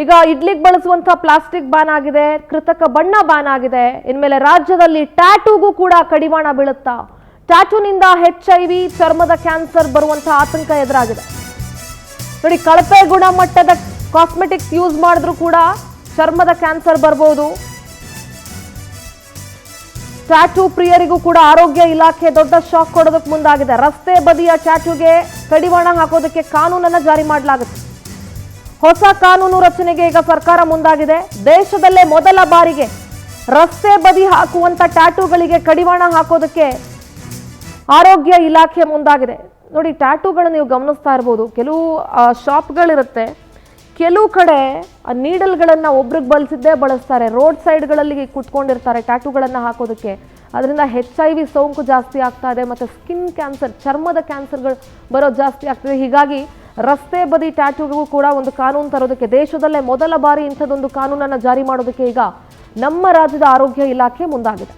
ಈಗ ಇಡ್ಲಿಗೆ ಬಳಸುವಂತ ಪ್ಲಾಸ್ಟಿಕ್ ಬ್ಯಾನ್ ಆಗಿದೆ, ಕೃತಕ ಬಣ್ಣ ಬ್ಯಾನ್ ಆಗಿದೆ. ಇನ್ಮೇಲೆ ರಾಜ್ಯದಲ್ಲಿ ಟ್ಯಾಟೂಗೂ ಕೂಡ ಕಡಿವಾಣ ಬೀಳುತ್ತಾ? ಟ್ಯಾಟೂನಿಂದ HIV, ಚರ್ಮದ ಕ್ಯಾನ್ಸರ್ ಬರುವಂತಹ ಆತಂಕ ಎದುರಾಗಿದೆ. ನೋಡಿ, ಕಳಪೆ ಗುಣಮಟ್ಟದ ಕಾಸ್ಮೆಟಿಕ್ಸ್ ಯೂಸ್ ಮಾಡಿದ್ರು ಕೂಡ ಚರ್ಮದ ಕ್ಯಾನ್ಸರ್ ಬರಬಹುದು. ಟ್ಯಾಟೂ ಪ್ರಿಯರಿಗೂ ಕೂಡ ಆರೋಗ್ಯ ಇಲಾಖೆ ದೊಡ್ಡ ಶಾಕ್ ಕೊಡೋದಕ್ಕೆ ಮುಂದಾಗಿದೆ. ರಸ್ತೆ ಬದಿಯ ಟ್ಯಾಟೂಗೆ ಕಡಿವಾಣ ಹಾಕೋದಕ್ಕೆ ಕಾನೂನನ್ನ ಜಾರಿ ಮಾಡಲಾಗುತ್ತೆ. ಹೊಸ ಕಾನೂನು ರಚನೆಗೆ ಈಗ ಸರ್ಕಾರ ಮುಂದಾಗಿದೆ. ದೇಶದಲ್ಲೇ ಮೊದಲ ಬಾರಿಗೆ ರಸ್ತೆ ಬದಿ ಹಾಕುವಂತ ಟ್ಯಾಟೂಗಳಿಗೆ ಕಡಿವಾಣ ಹಾಕೋದಕ್ಕೆ ಆರೋಗ್ಯ ಇಲಾಖೆ ಮುಂದಾಗಿದೆ. ನೋಡಿ, ಟ್ಯಾಟೂಗಳು ನೀವು ಗಮನಿಸ್ತಾ ಇರ್ಬೋದು, ಕೆಲವು ಶಾಪ್ಗಳಿರುತ್ತೆ, ಕೆಲವು ಕಡೆ ಆ ನೀಡಲ್ಗಳನ್ನು ಒಬ್ರಿಗೆ ಬಳಸ್ತಾರೆ. ರೋಡ್ ಸೈಡ್ಗಳಲ್ಲಿ ಕುತ್ಕೊಂಡಿರ್ತಾರೆ ಟ್ಯಾಟೂಗಳನ್ನು ಹಾಕೋದಕ್ಕೆ. ಅದರಿಂದ HIV ಸೋಂಕು ಜಾಸ್ತಿ ಆಗ್ತಾ ಇದೆ, ಮತ್ತು ಸ್ಕಿನ್ ಕ್ಯಾನ್ಸರ್, ಚರ್ಮದ ಕ್ಯಾನ್ಸರ್ಗಳು ಬರೋದು ಜಾಸ್ತಿ ಆಗ್ತದೆ. ಹೀಗಾಗಿ ರಸ್ತೆ ಬದಿ ಟ್ಯಾಟೂಗೂ ಕೂಡ ಒಂದು ಕಾನೂನು ತರೋದಕ್ಕೆ, ದೇಶದಲ್ಲೇ ಮೊದಲ ಬಾರಿ ಇಂಥದ್ದೊಂದು ಕಾನೂನನ್ನು ಜಾರಿ ಮಾಡೋದಕ್ಕೆ ಈಗ ನಮ್ಮ ರಾಜ್ಯದ ಆರೋಗ್ಯ ಇಲಾಖೆ ಮುಂದಾಗಿದೆ.